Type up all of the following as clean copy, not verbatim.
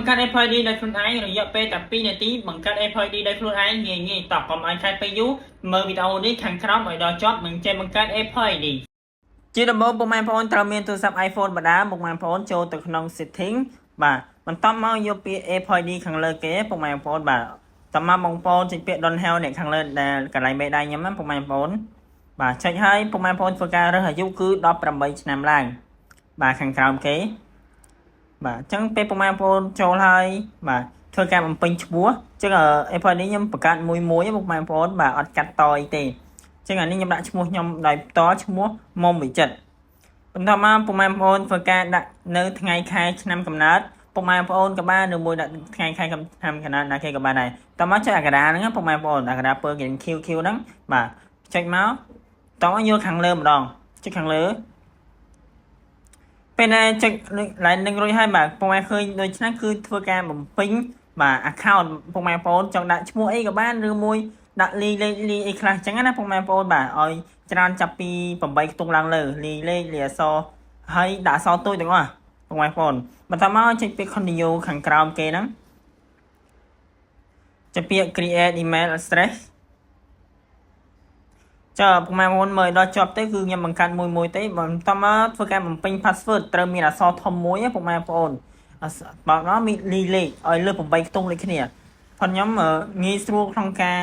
បង្កើត FID ដោយខ្លួនឯងរយៈពេលតែ2នាទីបង្កើត FID ដោយខ្លួនឯងងាយតោះកុំឲ្យខាតពេលយូរមើលវីដេអូនេះខាងក្រោមឲ្យដល់ចប់មិនចេះបង្កើត FID ជាដំបូងពុកម៉ែបងប្អូនត្រូវមានទូរស័ព្ទ iPhone បដាពុកម៉ែបងប្អូនចូលទៅក្នុង setting បាទបន្ទាប់មកយកពាក្យ FID ខាងលើគេពុកម៉ែបងប្អូនបាទតមកបងប្អូនចុចពាក្យ Don't Help នេះខាងលើដែលកន្លែងបេដៃខ្ញុំណាពុកម៉ែបងប្អូនបាទចុចឲ្យពុកម៉ែបងប្អូនធ្វើការរើសអាយុគឺ18ឆ្នាំឡើងបាទខាងក្រោមគេបាទអញ្ចឹងពេលពុកម៉ែបងប្អូនចូលហើយបាទធ្វើការបំពេញឈ្មោះអញ្ចឹងFID ខ្ញុំបង្កើតមួយពុកម៉ែបងប្អូនបាទអត់កាត់តអីទេអញ្ចឹងអានេះខ្ញុំដាក់ឈ្មោះខ្ញុំដោយផ្ទាល់ឈ្មោះមុំវិចិត្របន្តមកពុកម៉ែបងប្អូនធ្វើការដាក់នៅថ្ងៃខែឆ្នាំកំណើតពុកម៉ែបងប្អូនក៏បានឬមួយដាក់ថ្ងៃខែឆ្នាំកំណើតណាគេក៏បានដែរតមកចុចអាក្រាហ្នឹងពុកម៉ែបងប្អូនអាក្រាពើគេ QQ ហ្នឹងបាទចុចមកតមកយកខាងលើម្ដងចុចខាងលើពេលដែលចុចឡើងនឹងរួចហើយបាទពុកម៉ែឃើញដូចហ្នឹងគឺធ្វើការបំពេញបាទ account ពុកម៉ែបងប្អូនចង់ដាក់ឈ្មោះអីក៏បានឬមួយដាក់លេខអីខ្លះអញ្ចឹងណាពុកម៉ែបងប្អូនបាទឲ្យច្រើនចាប់ពី8ខ្ទង់ឡើងលើលេខអក្សរហើយដាក់អក្សរតូចទាំងអស់ពុកម៉ែបងប្អូនបន្តមកចុចពាក្យ continue ខាងក្រោមគេហ្នឹងចុចពាក្យ create email address ចាពុកម៉ែបងប្អូនមើលដល់ជាប់ទៅគឺខ្ញុំបង្កើតមួយទេបន្តមកធ្វើការបំពេញ password ត្រូវមានអក្សរធំមួយពុកម៉ែបងប្អូនបើដល់មានលេខឲ្យលើ8ខ្ទង់ដូចគ្នាផងខ្ញុំងាយស្រួលក្នុងការ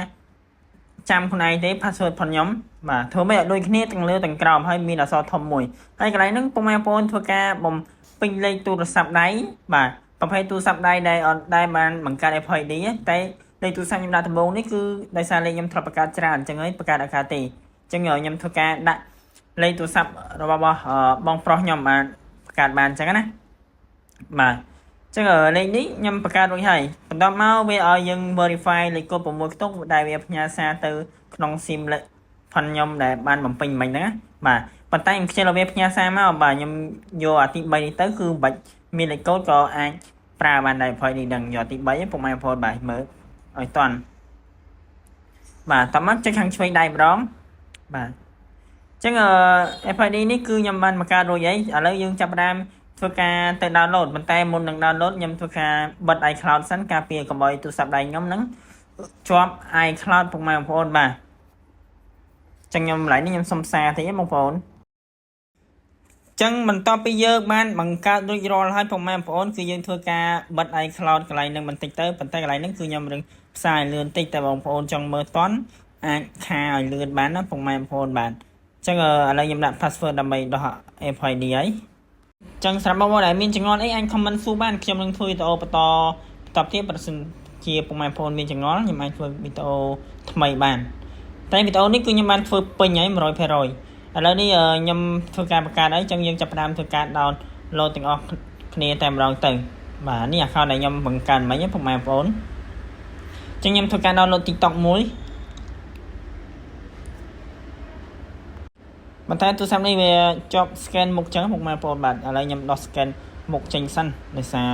ចាំខ្លួនឯងទេ password ផងខ្ញុំបាទធ្វើមិនឲ្យដូចគ្នាទាំងលើទាំងក្រោមហើយមានអក្សរធំមួយហើយកន្លែងហ្នឹងពុកម៉ែបងប្អូនធ្វើការបំពេញលេខទូរស័ព្ទដៃបាទប្រភេទទូរស័ព្ទដៃដែលអត់ដែលបានបង្កើត FID តែលេខទូរស័ព្ទខ្ញុំដាក់ដំបូងនេះគឺដោយសារលេខខ្ញុំធ្លាប់បង្កើតច្រើនអញ្ចឹងហើយបង្កើតអត់កើតទេអញ្ចឹងខ្ញុំធ្វើការដាក់លេខទូរស័ព្ទរបស់បងប្រុសខ្ញុំបានបង្កើតបានអញ្ចឹងណាបាទចឹងលេខនេះខ្ញុំបង្កើតរួចហើយបន្តមកវាឲ្យយើង verify លេខកូដ6ខ្ទង់ដែលវាផ្ញើសារទៅក្នុង SIM ផាន់ខ្ញុំដែលបានបំពេញមិញហ្នឹងបាទប៉ុន្តែខ្ញុំខ្ជិលឲ្យវាផ្ញើសារមកបាទខ្ញុំយកអាទី3នេះទៅគឺមិនបាច់មានលេខកូដក៏អាចប្រើបានដែរព្រោះនេះដឹងយកទី3ពុកម៉ែបងប្អូនបាទមើលឲ្យតន់បាទតមកចុចខាងឆ្វេងដៃម្ដងបាទចឹងFID នេះគឺខ្ញុំបានបង្កើតរួចហើយឥឡូវយើងចាប់ផ្ដើមធ្វើការទៅ download ប៉ុន្តែមុននឹង download ខ្ញុំធ្វើការបិទ iCloud សិនការពារកុំឲ្យទូរស័ព្ទដៃខ្ញុំហ្នឹងជាប់ iCloud ពុកម៉ែបងប្អូនបាទចឹងខ្ញុំឡើយនេះខ្ញុំសុំសារតិចបងប្អូនចឹងបន្ទាប់ពីយើងបានបង្កើតរួចរាល់ហើយពុកម៉ែបងប្អូនគឺយើងធ្វើការបិទ iCloud កន្លែងហ្នឹងបន្តិចទៅប៉ុន្តែកន្លែងហ្នឹងគឺខ្ញុំរឹងផ្សាយលឿនតិចតែបងប្អូនចង់មើលតន់អាចខាឲ្យលឿនបានណាពុកម៉ែបងប្អូនបាទចឹងឥឡូវខ្ញុំដាក់ password ដើម្បីដោះ FID ហើយចឹងសម្រាប់បងប្អូនដែលមានចង្អល់អីអាច comment សួរបានខ្ញុំនឹងធ្វើវីដេអូបន្តទៀតប្រសិនជាពុកម៉ែបងប្អូនមានចង្អល់ខ្ញុំអាចធ្វើវីដេអូថ្មីបានតែវីដេអូនេះគឺខ្ញុំបានធ្វើពេញហើយ 100% ឥឡូវនេះខ្ញុំធ្វើការបង្កើតហើយចឹងយើងចាប់ផ្ដើមធ្វើការ download ទាំងអស់គ្នាតែម្ដងទៅបាទនេះ account ដែលខ្ញុំបង្កើតមិញពុកម៉ែបងប្អូនចឹងខ្ញុំធ្វើការ download TikTok មួយបន្តែទូរស័ព្ទនេះវាជាប់ scan មុខចឹងពុកម៉ែបងប្អូនបាទឥឡូវខ្ញុំដោះ scan មុខចេញសិនដោយសារ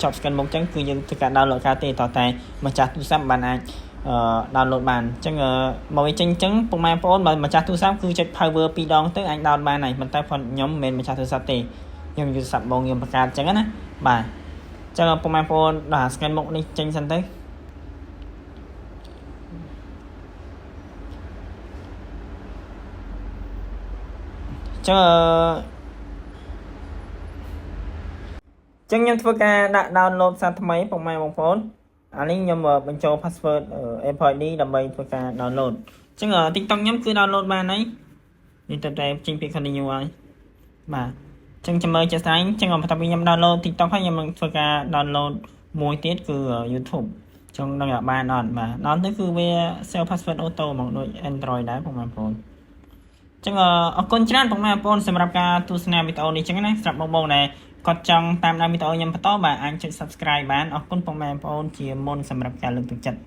ជាប់ scan មុខចឹងគឺយើងធ្វើការ download ការទេតតែម្ចាស់ទូរស័ព្ទបានអាច download បានអញ្ចឹងមកវាចេញអញ្ចឹងពុកម៉ែបងប្អូនបើម្ចាស់ទូរស័ព្ទគឺចុច power 2ដងទៅអាច download បានហើយប៉ុន្តែខ្ញុំមិនមែនម្ចាស់ទូរស័ព្ទទេខ្ញុំទូរស័ព្ទបងខ្ញុំបង្កើតអញ្ចឹងណាបាទអញ្ចឹងពុកម៉ែបងប្អូនដោះ scan មុខនេះចេញសិនទៅចឹងខ្ញុំធ្វើការដាក់ download សារថ្មីពុកម៉ែបងប្អូនអានេះខ្ញុំបញ្ចូល password FID ដើម្បីធ្វើការ download ចឹង TikTok ខ្ញុំគឺ download បានហើយនេះតែចេញពី continue ហើយបាទចឹងចាំមើលចេះស្ដែងចឹងបន្ទាប់ពីខ្ញុំ download TikTok ហើយខ្ញុំនឹងធ្វើការ download មួយទៀតគឺ YouTube ចឹងនឹងបានអត់បាទដល់ទៅគឺវា save password auto មកដូច Android ដែរពុកម៉ែបងប្អូនចឹងអរគុណច្រើនពុកម៉ែបងប្អូនសម្រាប់ការទស្សនាវីដេអូនេះចឹងណាសម្រាប់បងដែលគាត់ចង់តាមដានវីដេអូខ្ញុំបន្តបាទអាចចុច subscribe បានអរគុណពុកម៉ែបងប្អូនជាមុនសម្រាប់ការលើកទឹកចិត្ត